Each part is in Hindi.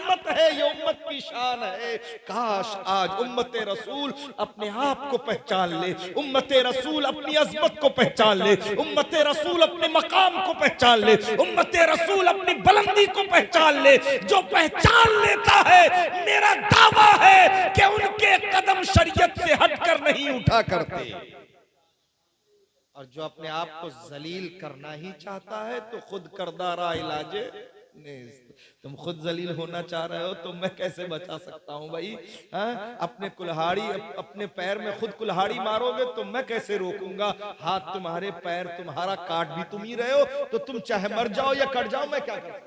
अजमत है, ये उम्मत की शान है। काश आज उम्मत रसूल अपने आप को पहचान ले, उम्मत रसूल अपनी अजमत को पहचान ले, उम्मत रसूल अपने मकाम को पहचान ले, उम्मत रसूल अपनी बुलंदी को पहचान ले। जो पहचान लेता है, मेरा दावा है कि उनके कदम शरीयत से हटकर नहीं उठा करते। और जो अपने आप को जलील करना ही चाहता है तो खुद करदारा इलाजे नहीं। तुम खुद जलील होना चाह रहे हो तो मैं कैसे बचा सकता हूं भाई? अपने कुल्हाड़ी अपने पैर में खुद कुल्हाड़ी मारोगे तो मैं कैसे रोकूंगा? हाथ तुम्हारे, पैर तुम्हारा, काट भी तुम ही रहे हो, तो तुम चाहे मर जाओ या कट जाओ, मैं क्या करूं?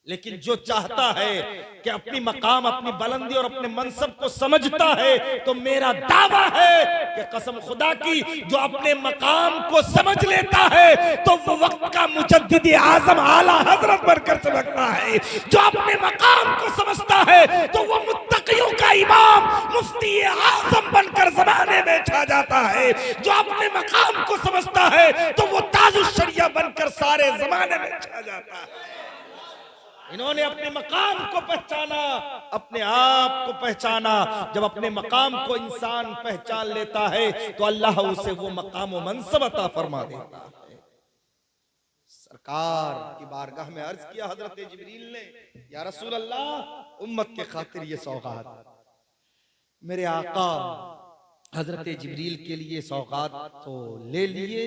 लेकिन जो चाहता है कि अपनी मकाम, अपनी बुलंदी और अपने मनसब को समझता है, तो मेरा दावा है कि कसम खुदा की, जो अपने मकाम को समझ लेता है तो वो वक्त का मुजद्दिद आजम आला हजरत बनकर चमकता है। जो अपने मकाम को समझता है तो वो मुत्तकियों का इमाम, मुफ्ती आजम बनकर जमाने में छा जाता है। जो अपने मकाम को समझता है तो वो ताजुश शरिया बनकर सारे जमाने में छा जाता है। इन्होंने अपने मकाम को पहचाना, अपने आप को पहचाना। जब अपने मकाम को इंसान पहचान लेता है तो अल्लाह उसे वो मकाम व मनसब अता फरमा देता है। सरकार की बारगाह में अर्ज किया हजरत जिब्रील ने, या रसूल अल्लाह, उम्मत के खातिर ये सौगात। मेरे आका हजरत जिब्रील के लिए सौगात तो ले लिए,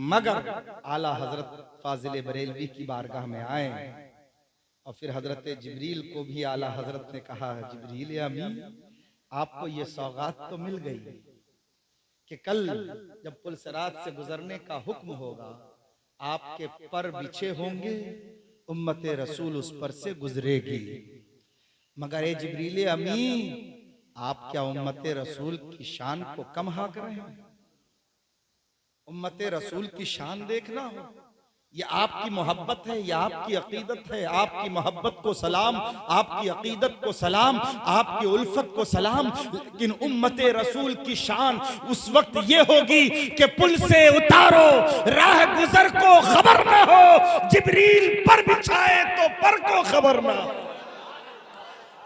मगर आला हजरत फाजिल बरेलवी की बारगाह में आए और फिर हजरत जिब्रील को भी आला हजरत ने कहा, जिब्रील अमीन, आपको ये सौगात तो मिल गई कि कल जब पुलसरात से गुजरने का हुक्म होगा, आपके पर बिछे होंगे, उम्मत रसूल उस पर से गुजरेगी। मगर ए जिब्रील अमीन, आप क्या उम्मत रसूल की शान को कम हाँक रहे हैं? उम्मत रसूल की शान देखना हो, ये आपकी मोहब्बत है, ये आपकी अकीदत है। आपकी मोहब्बत को सलाम, आपकी अकीदत को सलाम, आपकी उल्फत को सलाम। लेकिन उम्मत रसूल की शान उस वक्त ये होगी कि पुल से उतारो, राह गुजर को खबर ना हो, जिब्रील पर बिछाए तो पर को खबर ना हो।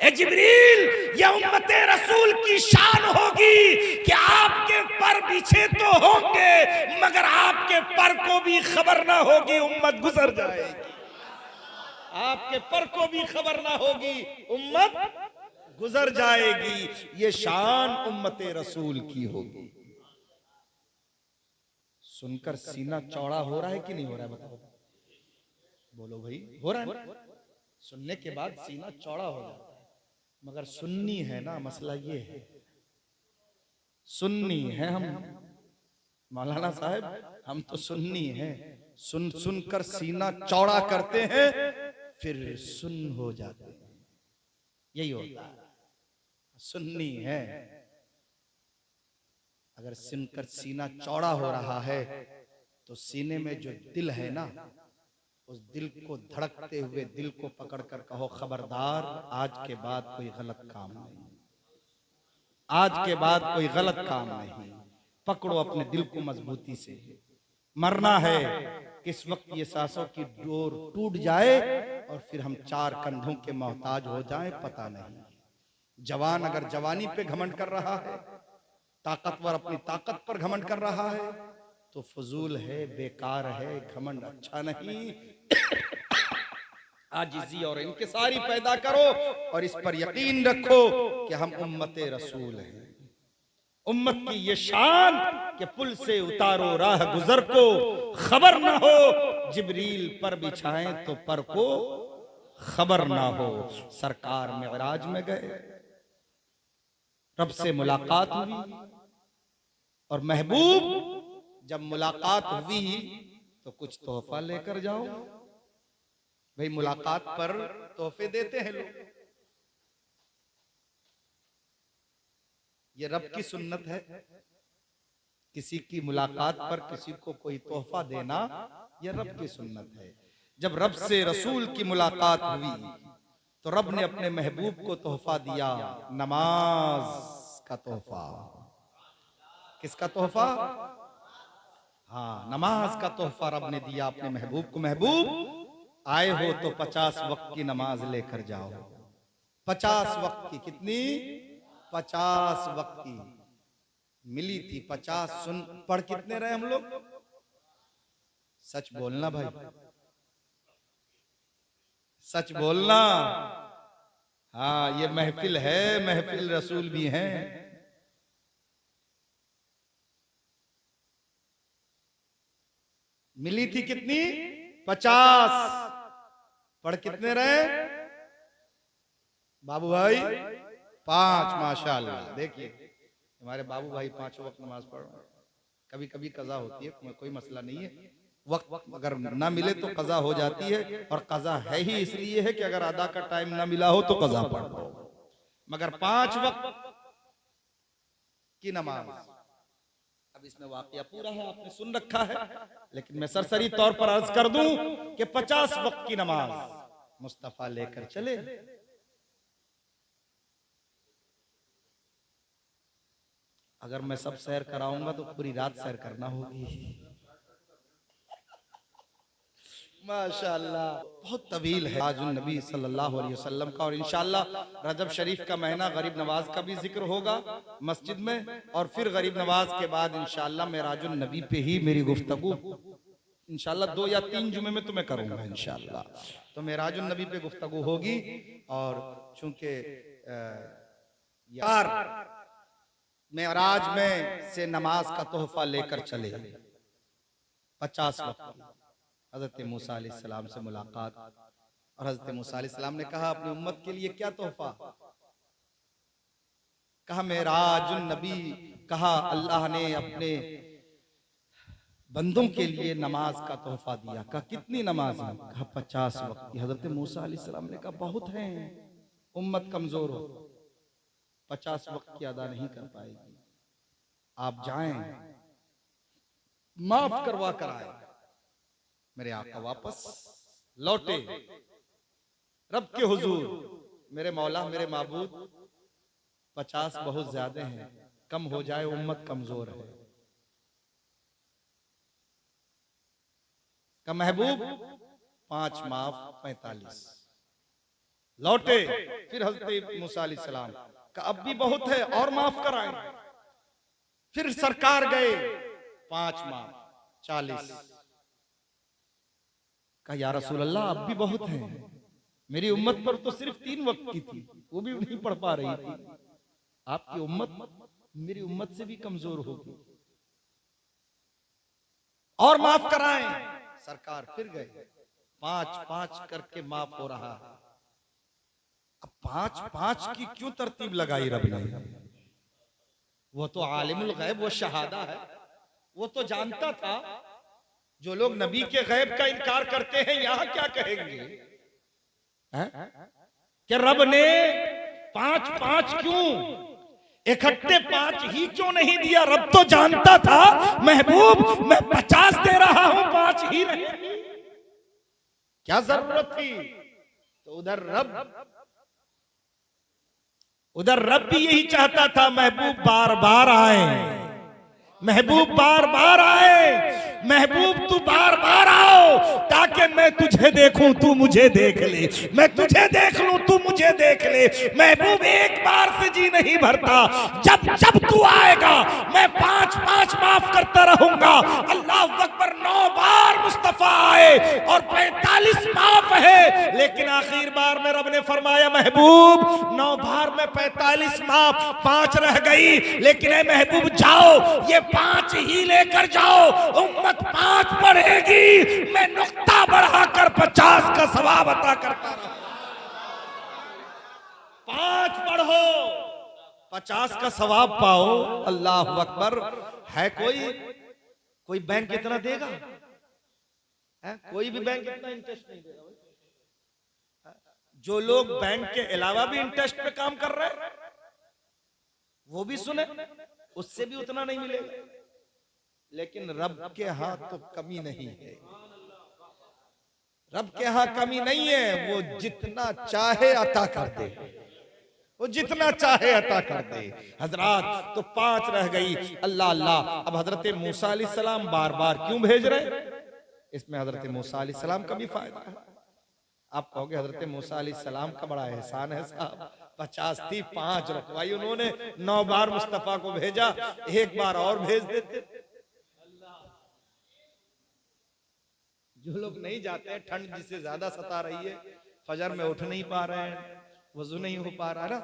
ए जिब्रील, ये उम्मत रसूल की शान होगी कि आपके पर बिछे तो होंगे, मगर आपके पर को भी खबर ना होगी, उम्मत गुजर जाएगी। आपके पर को भी खबर ना होगी, उम्मत गुजर जाएगी। ये शान उम्मत रसूल की होगी। सुनकर सीना चौड़ा हो रहा है कि नहीं हो रहा है? बताओ, बोलो भाई, हो रहा है? सुनने के बाद सीना चौड़ा हो जाता है। मगर सुन्नी है ना, मसला ये है, सुन्नी है हम मौलाना साहब, हम तो सुन्नी हैं। सुन सुनकर सीना चौड़ा करते हैं, फिर सुन हो जाते हैं। यही होता है, सुन्नी है। अगर सुनकर सीना चौड़ा हो रहा है तो सीने में जो दिल है ना, उस दिल को, धड़कते हुए दिल को पकड़कर कहो, खबरदार, आज के बाद कोई गलत काम नहीं, आज के बाद कोई गलत काम नहीं। पकड़ो अपने दिल को मजबूती से। मरना है किस वक्त ये सांसों की डोर टूट जाए और फिर हम चार कंधों के मोहताज हो जाएं, पता नहीं। जवान अगर जवानी पे घमंड कर रहा है, ताकतवर अपनी ताकत पर घमंड कर रहा है, तो फजूल है, बेकार है, घमंड अच्छा नहीं। आजिज़ी और इंकिसारी पैदा करो और इस पर यकीन रखो कि हम उम्मत रसूल हैं। उम्मत की ये शान कि पुल से उतारो राह गुजर को खबर ना हो, जिब्रील पर बिछाएं तो पर को खबर ना हो। सरकार मिराज में गए, रब से मुलाकात हुई, और महबूब जब मुलाकात हुई तो कुछ तोहफा लेकर जाओ। भाई, मुलाकात पर तोहफे देते हैं लोग, ये रब की सुन्नत है। किसी की मुलाकात पर किसी को कोई तोहफा देना, ये रब की सुन्नत है। जब रब से रसूल की मुलाकात हुई तो रब ने अपने महबूब को तोहफा दिया, नमाज का तोहफा। किसका तोहफा? हाँ, नमाज का तोहफा रब ने दिया अपने महबूब को। महबूब, आए हो तो 50 वक्त की नमाज लेकर जाओ। 50 वक्त की, कितनी? 50 वक्त की मिली थी। 50 सुन पढ़ कितने रहे हम लोग? सच बोलना भाई, सच बोलना। हाँ, ये महफिल है, महफिल रसूल भी हैं। मिली थी कितनी? 50। पढ़ कितने रहे बाबू भाई? 5। माशाअल्लाह। देखिए हमारे बाबू भाई 5 वक्त नमाज पढ़ रहे हैं। कभी कभी कज़ा होती है, कोई मसला नहीं है। वक्त अगर ना मिले तो कज़ा हो जाती है, और कज़ा है ही इसलिए है कि अगर अदा का टाइम ना मिला हो तो कज़ा पढ़ लो। मगर 5 वक्त की नमाज, अब इसमें वाकया पूरा है, आपने सुन रखा है, लेकिन मैं सरसरी तौर पर अर्ज कर दूं कि 50 वक्त की नमाज मुस्तफा लेकर चले। अगर मैं सब सैर कराऊंगा तो पूरी रात सैर करना होगी। माशाअल्लाह, बहुत तवील है आज नबी सल्लल्लाहु अलैहि वसल्लम का। और इंशाअल्लाह रजब शरीफ का महीना गरीब नवाज का भी जिक्र होगा मस्जिद में, और फिर गरीब नवाज के बाद इंशाअल्लाह मेराजुन नबी पे ही मेरी गुफ्तगू इंशाअल्लाह 2 या 3 जुमे में तुम्हें करूंगा इंशाअल्लाह। तो मेराजुन नबी पे गुफ्तगू होगी। और चूंकि यार मेराज में से नमाज का तोहफा लेकर चले, 50 वक्त हजरत मूसा अलैहिस्सलाम से मुलाकात, और हजरत मूसा अलैहिस्सलाम ने कहा अपनी उम्मत के लिए क्या तोहफा? कहा मेराजुन नबी, कहा अल्लाह ने अपने बंदों के लिए नमाज का तोहफा दिया। कहा कितनी नमाज है? कहा 50 वक्त की। हजरत मूसा अलैहिस्सलाम ने कहा बहुत है, उम्मत कमजोर हो, 50 वक्त की अदा नहीं कर पाएगी, आप जाएं माफ करवा कर आए। मेरे आका वापस लौटे रब के हुजूर, मेरे मौला मेरे माबूद 50 बहुत ज्यादा हैं, कम हो जाए, उम्मत कमजोर है। का महबूब 5 माफ 45। लौटे फिर हजरत मूसा अलैहिस्सलाम का अब भी बहुत है और माफ कराएं। फिर सरकार गए 5 माफ 40। कहा या रसूल अल्लाह अब भी बहुत है, मेरी उम्मत पर तो सिर्फ 3 वक्त की थी, वो भी नहीं पढ़ पा रही थी, आपकी उम्मत मेरी उम्मत से भी कमजोर होगी, और माफ कराएं। सरकार फिर गए 5-5 करके माफ हो रहा है। अब 5-5 की क्यों तरतीब लगाई रब ने? वो तो आलिमुल गैब व शहादा है, वो तो जानता था। जो लोग नबी के गैब का इनकार करते हैं यहां क्या कहेंगे? कि रब ने 5-5 क्यों, इकट्ठे 5 ही क्यों नहीं दिया? रब तो जानता था महबूब मैं 50 दे रहा हूं, 5 ही रहेंगे, क्या जरूरत थी? तो उधर रब भी यही चाहता था महबूब बार बार आए, महबूब बार बार आए, महबूब तू बार बार आओ, ताकि मैं तुझे देखूं तू मुझे देख ले, मैं तुझे देख लूं तू मुझे देख ले। महबूब एक बार से जी नहीं भरता, जब जब तू आएगा मैं 5-5 माफ करता रहूंगा। अल्लाह अकबर, 9 बार मुस्तफा आए और 45 माफ है, लेकिन आखिर बार में रब ने फरमाया महबूब 9 बार में 45 माफ, 5 रह गई, लेकिन ए महबूब जाओ ये 5 ही लेकर जाओ, उम्मत 5 पढ़ेगी, मैं नुक्ता बढ़ाकर 50 का सवाब अता करता रहूं। 5 पढ़ो 50 का सवाब पाओ। अल्लाह अकबर। है कोई बैंक इतना देगा? है कोई भी बैंक इतना इंटरेस्ट नहीं देगा। जो लोग बैंक के अलावा भी इंटरेस्ट पे काम कर रहे हैं वो भी सुने, उससे भी उतना नहीं मिलेगा। लेकिन रब के हाथ तो कमी नहीं है, रब के यहाँ कमी नहीं है, वो जितना चाहे अता कर दे, वो जितना चाहे अता कर दे। हजरात तो 5 रह गई। अल्लाह अल्लाह। अब हजरत मूसा अलैहिस्सलाम बार बार क्यों भेज रहे? इसमें हजरत मूसा अलैहिस्सलाम का भी फायदा है। आप कहोगे हजरत मूसा अलैहिस्सलाम का बड़ा एहसान है साहब, 50 थी 5 रखवाई उन्होंने, 9 बार मुस्तफा को भेजा, एक बार और भेज देते। जो लोग नहीं जाते हैं, ठंड जिसे ज्यादा सता रही है, फजर में उठ नहीं पा रहे हैं, वजू नहीं हो पा रहा ना,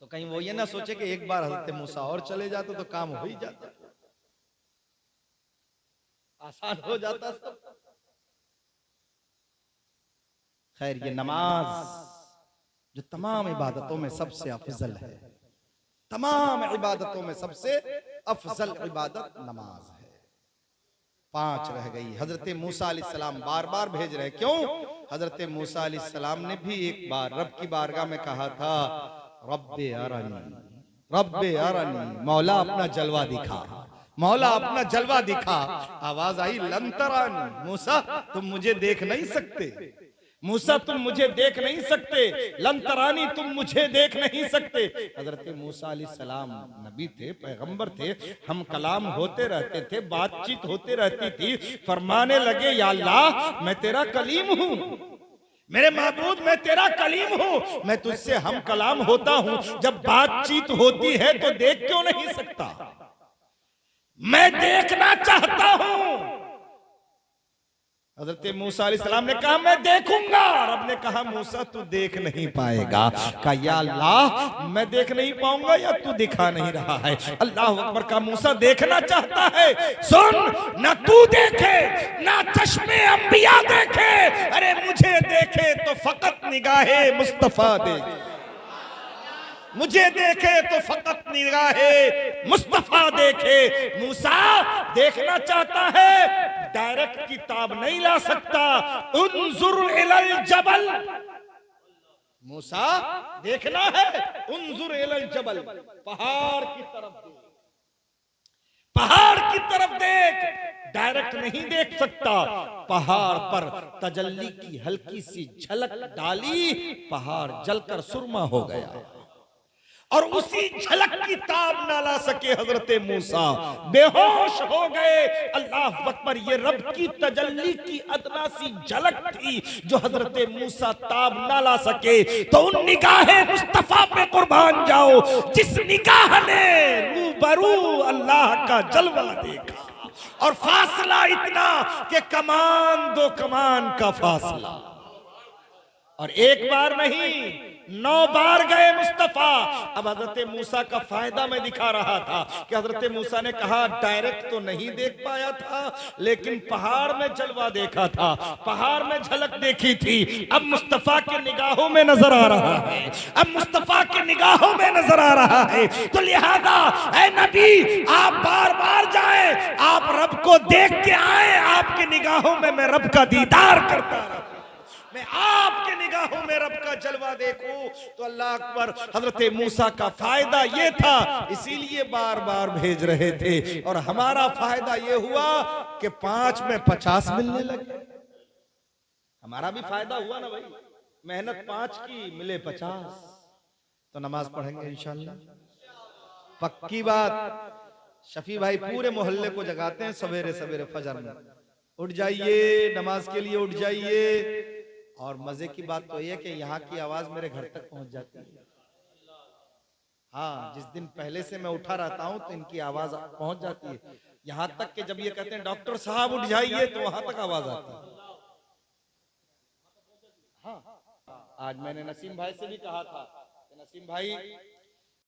तो कहीं वो ये ना सोचे कि एक बार हजरत मूसा और चले जाते तो काम हो ही जाता, आसान हो जाता सब। खैर, ये नमाज जो तमाम इबादतों में सबसे अफजल है, तमाम इबादतों में सबसे अफजल इबादत नमाज है। 5 रह गई। हजरत मूसा अलैहिस्सलाम बार बार भेज रहे, क्यों? हजरत मूसा अलैहिस्सलाम ने भी एक बार रब की बारगाह में कहा था, रब्बे अरनी, रब्बे अरनी, मौला अपना जलवा दिखा, मौला अपना जलवा दिखा। आवाज आई लन तरानी, मूसा तुम मुझे देख नहीं सकते, मूसा तुम मुझे देख नहीं सकते, लन तरानी तुम मुझे देख नहीं सकते। हजरत मूसा अलैहिस्सलाम नबी थे, पैगंबर थे, हम कलाम होते रहते थे, बातचीत होते रहती थी। फरमाने लगे, या अल्लाह मैं तेरा कलीम हूँ, मेरे माबूद मैं तेरा कलीम हूँ, मैं तुझसे हम कलाम होता हूँ, जब बातचीत होती है तो देख क्यों नहीं सकता? मैं देखना चाहता हूँ। हजरत मूसा अलैहिस्सलाम ने कहा मैं देखूंगा, रब ने कहा मूसा तू देख नहीं पाएगा। कहा या अल्लाह मैं देख नहीं पाऊंगा या तू दिखा नहीं रहा है? अल्लाह अकबर का मूसा देखना चाहता है। सुन, ना तू देखे ना चश्मे अंबिया देखे, अरे मुझे देखे तो फकत निगाहे मुस्तफा देखे, मुझे देखे तो फकत निगाहे मुस्तफा देखे। मूसा देखना चाहता है, डायरेक्ट किताब नहीं ला सकता। उन्जुर इलल जबल, मूसा देखना है, उन्जुर इलल जबल, पहाड़ की तरफ देख, पहाड़ की तरफ देख, डायरेक्ट नहीं देख सकता। पहाड़ पर तजल्ली की हल्की सी झलक डाली, पहाड़ जलकर सुरमा हो गया और उसी झलक की ताब ना ला सके हजरत मूसा, बेहोश हो गए। अल्लाह अकबर, ये रब की तजल्ली की अदना सी झलक थी जो हजरत मूसा ताब ना ला सके। तो उन निगाहे मुस्तफा पे कुर्बान जाओ जिस निगाह ने रूबरू अल्लाह का जलवा देखा, और फासला इतना कि कमान दो कमान का फासला, और एक बार नहीं 9 बार गए मुस्तफा। अब हजरत मूसा का फायदा मैं दिखा रहा था कि हजरत मूसा ने कहा डायरेक्ट तो नहीं देख पाया था, लेकिन पहाड़ में जलवा देखा था, पहाड़ में झलक देखी थी। अब मुस्तफा के निगाहों में नजर आ रहा है, अब मुस्तफा के निगाहों में नजर आ रहा है। तो लिहाजा ऐ नबी, आप बार बार जाएं, आप रब को देख के आए, आपके निगाहों में मैं रब का दीदार करता रहा, मैं आपके निगाहों में रब का जलवा देखूं। तो अल्लाह अकबर, हजरत मूसा का फायदा ये था, इसीलिए बार बार भेज रहे थे। और हमारा फायदा ये हुआ कि 5 में 50 मिलने लगे। हमारा भी फायदा हुआ ना भाई, मेहनत 5 की मिले 50। तो नमाज पढ़ेंगे इंशाल्लाह, पक्की बात। शफी भाई पूरे मोहल्ले को जगाते हैं सवेरे सवेरे फजर में, उठ जाइए नमाज के लिए, उठ जाइए। और मजे की बात तो यह है कि यहाँ की आवाज मेरे घर तक पहुंच जाती है। हाँ, जिस दिन पहले से मैं उठा रहता हूँ तो इनकी आवाज पहुंच जाती है यहाँ तक कि जब ये कहते हैं डॉक्टर साहब उठ जाइए तो वहां तक आवाज आती है। हाँ, आज मैंने नसीम भाई से भी कहा था कि नसीम भाई